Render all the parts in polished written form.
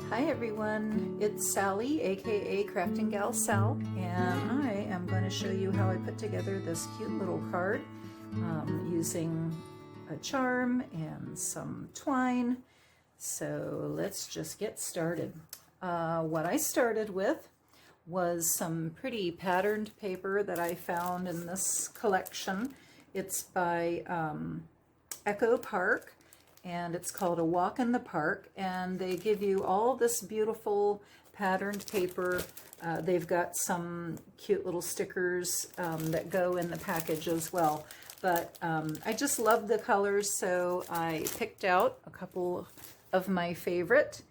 Hi everyone, it's Sally, aka Crafting Gal Sal, and I am going to show you how I put together this cute little card using a charm and some twine. So let's just get started. What I started with was some pretty patterned paper that I found in this collection. It's by Echo Park, and it's called A Walk in the Park, and they give you all this beautiful patterned paper. They've got some cute little stickers that go in the package as well, but I just love the colors, so I picked out a couple of my favorite.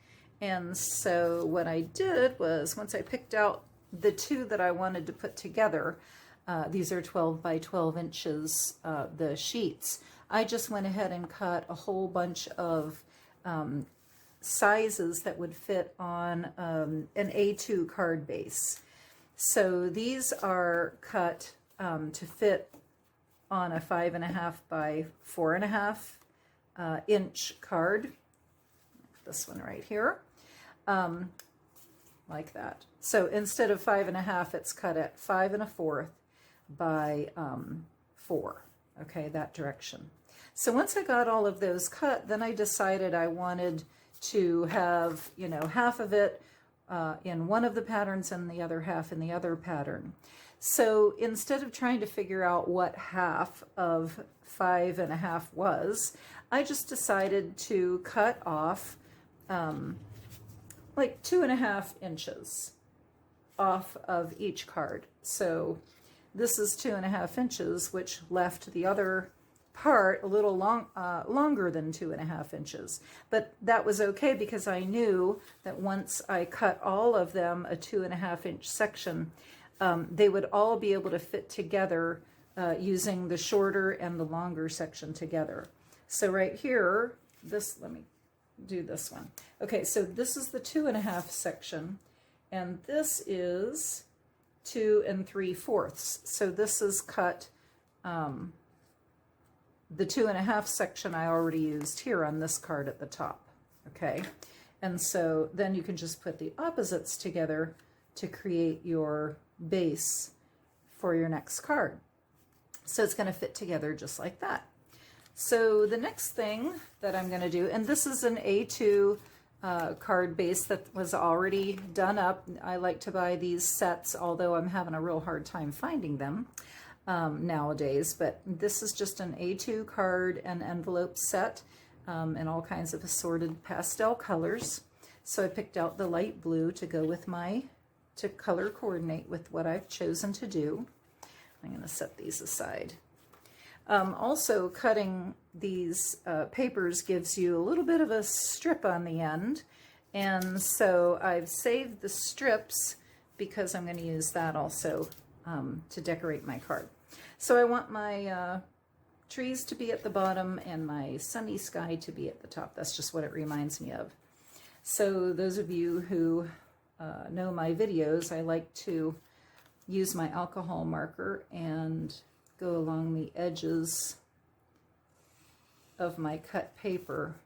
And so what I did was, once I picked out the two that I wanted to put together, these are 12 by 12 inches, the sheets, I just went ahead and cut a whole bunch of sizes that would fit on an A2 card base. So these are cut to fit on a 5.5 by 4.5 inch card. This one right here, like that. So instead of 5.5, it's cut at 5 1/4 by 4. Okay, that direction. So once I got all of those cut, then I decided I wanted to have, you know, half of it in one of the patterns and the other half in the other pattern. So instead of trying to figure out what half of 5.5 was, I just decided to cut off like 2.5 inches off of each card. So this is 2.5 inches, which left the other part a little longer than 2.5 inches. But that was okay because I knew that once I cut all of them a 2.5 inch section, they would all be able to fit together using the shorter and the longer section together. So right here, let me do this one. Okay, so this is the 2.5 section, and this is 2 3/4. So this is cut, the 2.5 section I already used here on this card at the top. Okay, and so then you can just put the opposites together to create your base for your next card. So it's going to fit together just like that. So the next thing that I'm going to do, and this is an A2 card base that was already done up. I like to buy these sets, although I'm having a real hard time finding them nowadays. But this is just an A2 card and envelope set in all kinds of assorted pastel colors. So I picked out the light blue to go with to color coordinate with what I've chosen to do. I'm going to set these aside. Also, cutting these papers gives you a little bit of a strip on the end, and so I've saved the strips because I'm going to use that also to decorate my card. So I want my trees to be at the bottom and my sunny sky to be at the top. That's just what it reminds me of. So those of you who know my videos, I like to use my alcohol marker and go along the edges of my cut paper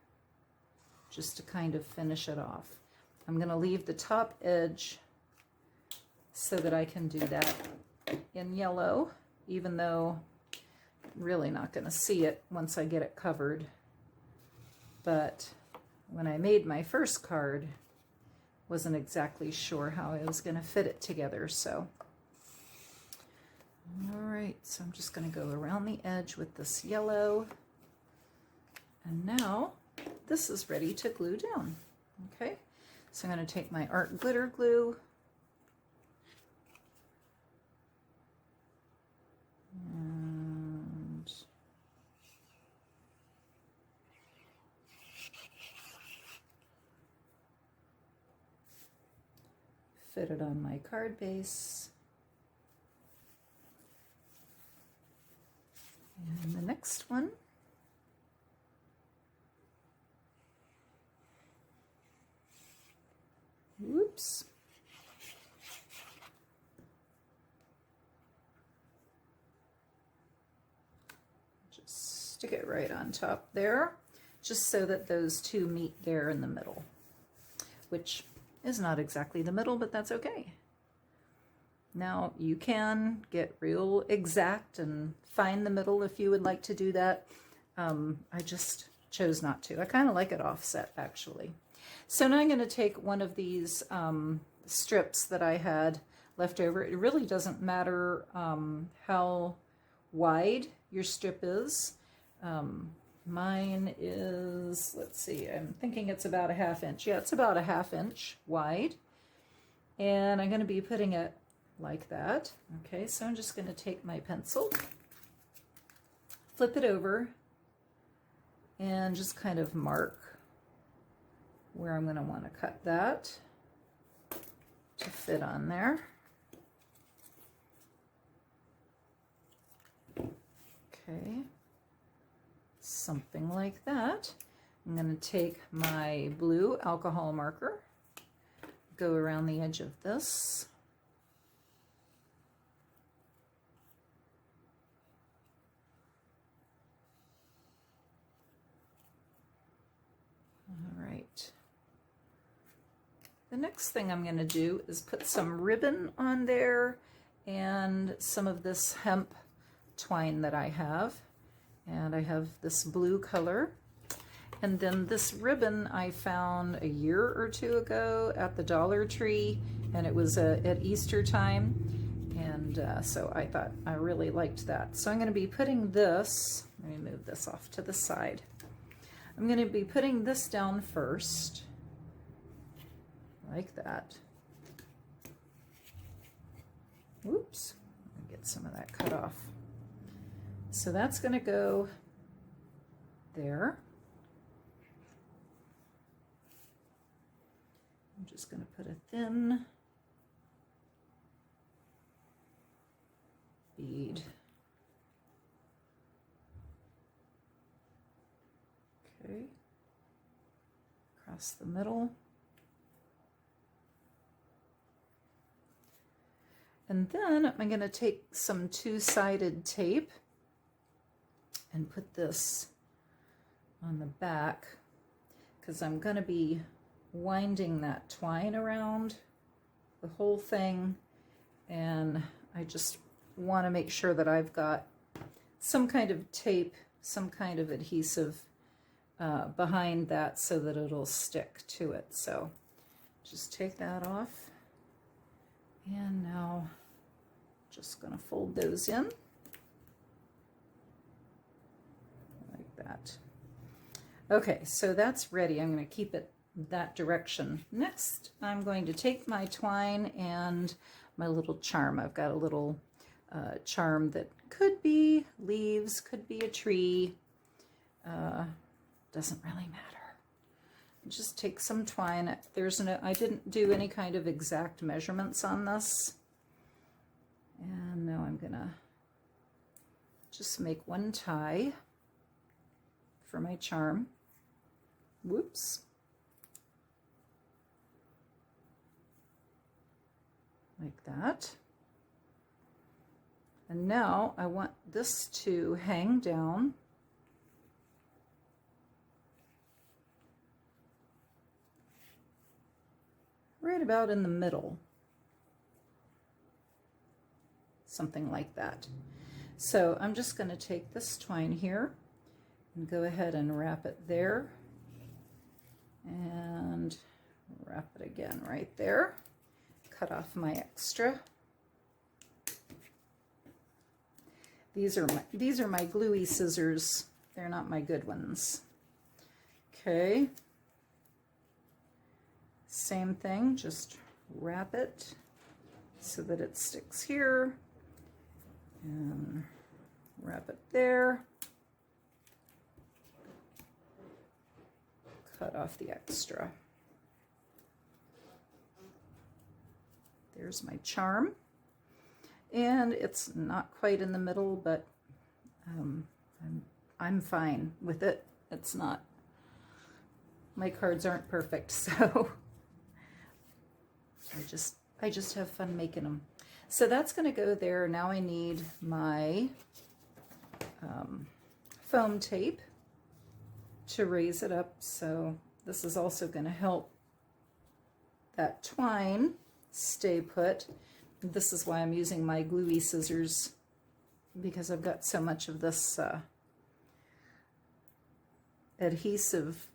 just to kind of finish it off. I'm going to leave the top edge so that I can do that in yellow, even though I'm really not going to see it once I get it covered. But when I made my first card, wasn't exactly sure how I was going to fit it together, so all right, so I'm just going to go around the edge with this yellow, and now this is ready to glue down. Okay, so I'm going to take my art glitter glue and fit it on my card base. And the next one, whoops, just stick it right on top there, just so that those two meet there in the middle. which is not exactly the middle, but that's okay. Now you can get real exact and find the middle if you would like to do that. I just chose not to. I kind of like it offset actually. So now I'm going to take one of these strips that I had left over. It really doesn't matter how wide your strip is. Mine is, let's see, I'm thinking it's about a 1/2 inch. Yeah, it's about a 1/2 inch wide. And I'm going to be putting it like that. Okay, so I'm just going to take my pencil, flip it over, and just kind of mark where I'm going to want to cut that to fit on there. Okay, something like that. I'm going to take my blue alcohol marker, go around the edge of this. All right. The next thing I'm going to do is put some ribbon on there and some of this hemp twine that I have. And I have this blue color. And then this ribbon I found a year or 2 ago at the Dollar Tree, and it was at Easter time. And so I thought I really liked that. So I'm going to be putting this, let me move this off to the side. I'm going to be putting this down first, like that. Whoops, get some of that cut off. So that's going to go there. I'm just going to put a thin bead. Okay, across the middle. And then I'm going to take some two-sided tape and put this on the back, because I'm going to be winding that twine around the whole thing, and I just want to make sure that I've got some kind of tape, some kind of adhesive behind that so that it'll stick to it. So just take that off, and now just going to fold those in like that. Okay, so that's ready. I'm going to keep it that direction. Next, I'm going to take my twine and my little charm. I've got a little charm that could be leaves, could be a tree, doesn't really matter. Just take some twine. I didn't do any kind of exact measurements on this. And now I'm gonna just make one tie for my charm. Whoops. Like that. And now I want this to hang down. Right about in the middle. Something like that. So I'm just going to take this twine here and go ahead and wrap it there. And wrap it again right there. Cut off my extra. These are my gluey scissors. They're not my good ones. Okay. Same thing, just wrap it so that it sticks here. And wrap it there. Cut off the extra. There's my charm. And it's not quite in the middle, but I'm fine with it. It's not, my cards aren't perfect, so I just have fun making them. So that's going to go there. Now I need my foam tape to raise it up. So this is also going to help that twine stay put. This is why I'm using my gluey scissors, because I've got so much of this adhesive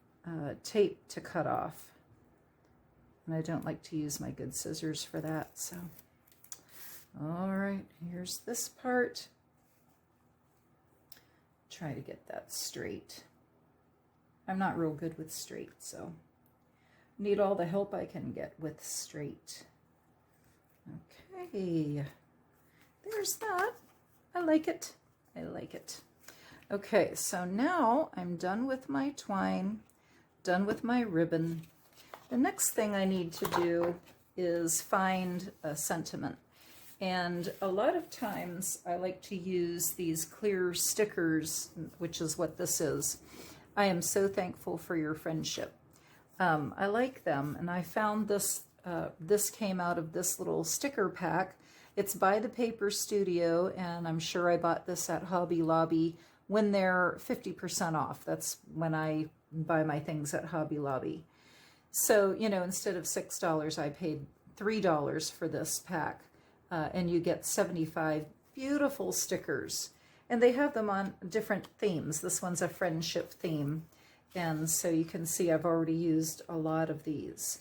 tape to cut off. And I don't like to use my good scissors for that. So, all right, here's this part. Try to get that straight. I'm not real good with straight, so need all the help I can get with straight. Okay, there's that. I like it. I like it. Okay, so now I'm done with my twine, done with my ribbon. The next thing I need to do is find a sentiment. And a lot of times I like to use these clear stickers, which is what this is. I am so thankful for your friendship. I like them, and I found this, this came out of this little sticker pack. It's by the Paper Studio, and I'm sure I bought this at Hobby Lobby when they're 50% off. That's when I buy my things at Hobby Lobby. So, you know, instead of $6, I paid $3 for this pack. And you get 75 beautiful stickers, and they have them on different themes. This one's a friendship theme, and so you can see I've already used a lot of these.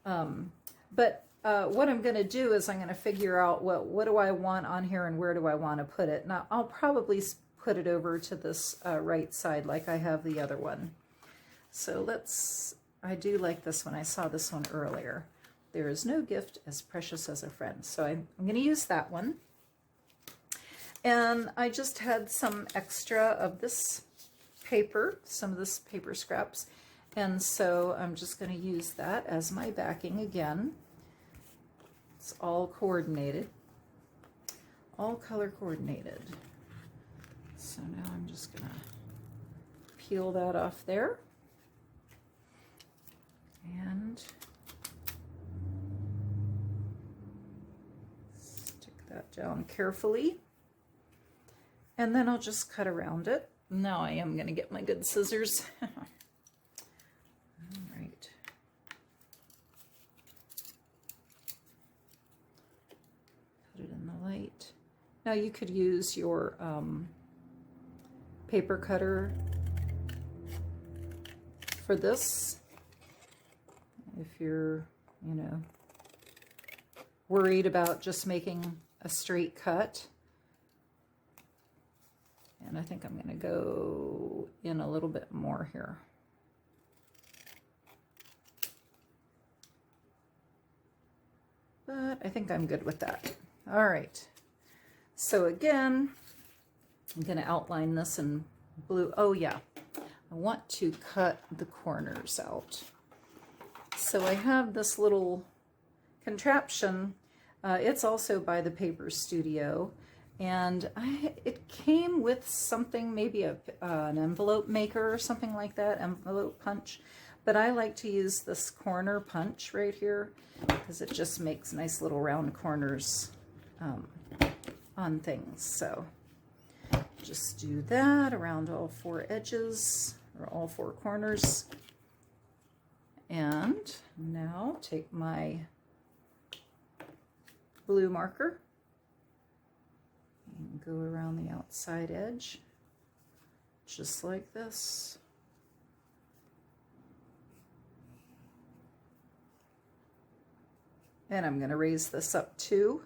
But what I'm going to do is I'm going to figure out what do I want on here and where do I want to put it. Now I'll probably put it over to this right side like I have the other one. So I do like this one. I saw this one earlier. There is no gift as precious as a friend. So I'm going to use that one. And I just had some extra of this paper, some of this paper scraps. And so I'm just going to use that as my backing again. It's all coordinated, all color coordinated. So now I'm just going to peel that off there. And that down carefully, and then I'll just cut around it. Now I am going to get my good scissors. All right. Put it in the light. Now you could use your paper cutter for this if you're, you know, worried about just making a straight cut. And I think I'm going to go in a little bit more here. But I think I'm good with that. All right. So again, I'm going to outline this in blue. Oh yeah, I want to cut the corners out. So I have this little contraption. It's also by the Paper Studio, and it came with something, maybe an envelope maker or something like that, envelope punch. But I like to use this corner punch right here because it just makes nice little round corners on things. So just do that around all four edges, or all four corners. And now take my blue marker and go around the outside edge, just like this. And I'm going to raise this up too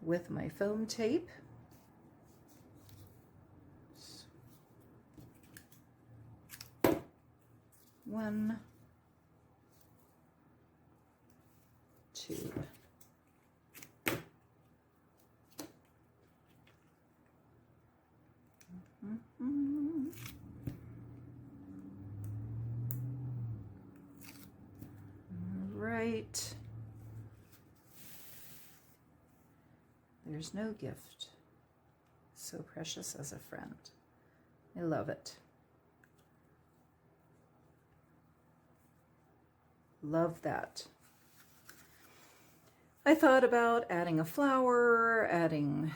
with my foam tape. One, two. Right. There's no gift so precious as a friend. I love it. Love that. I thought about adding a flower, adding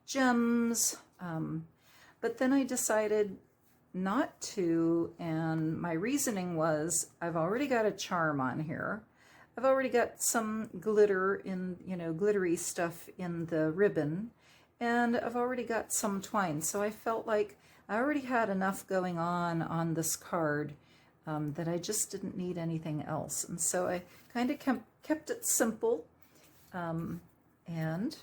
gems, but then I decided not to, and my reasoning was I've already got a charm on here. I've already got some glitter in, glittery stuff in the ribbon, and I've already got some twine. So I felt like I already had enough going on this card that I just didn't need anything else. And so I kind of kept it simple, and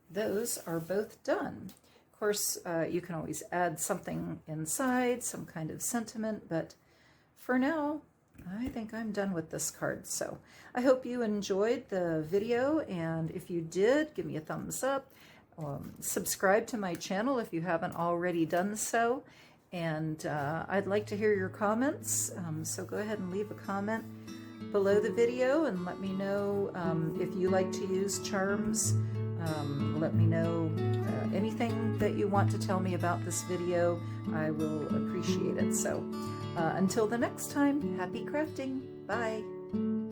those are both done. Of course, you can always add something inside, some kind of sentiment, but for now, I think I'm done with this card. So I hope you enjoyed the video, and if you did, give me a thumbs up. Subscribe to my channel if you haven't already done so, and I'd like to hear your comments, so go ahead and leave a comment below the video and let me know if you like to use charms. Let me know anything that you want to tell me about this video. I will appreciate it. So until the next time, happy crafting. Bye.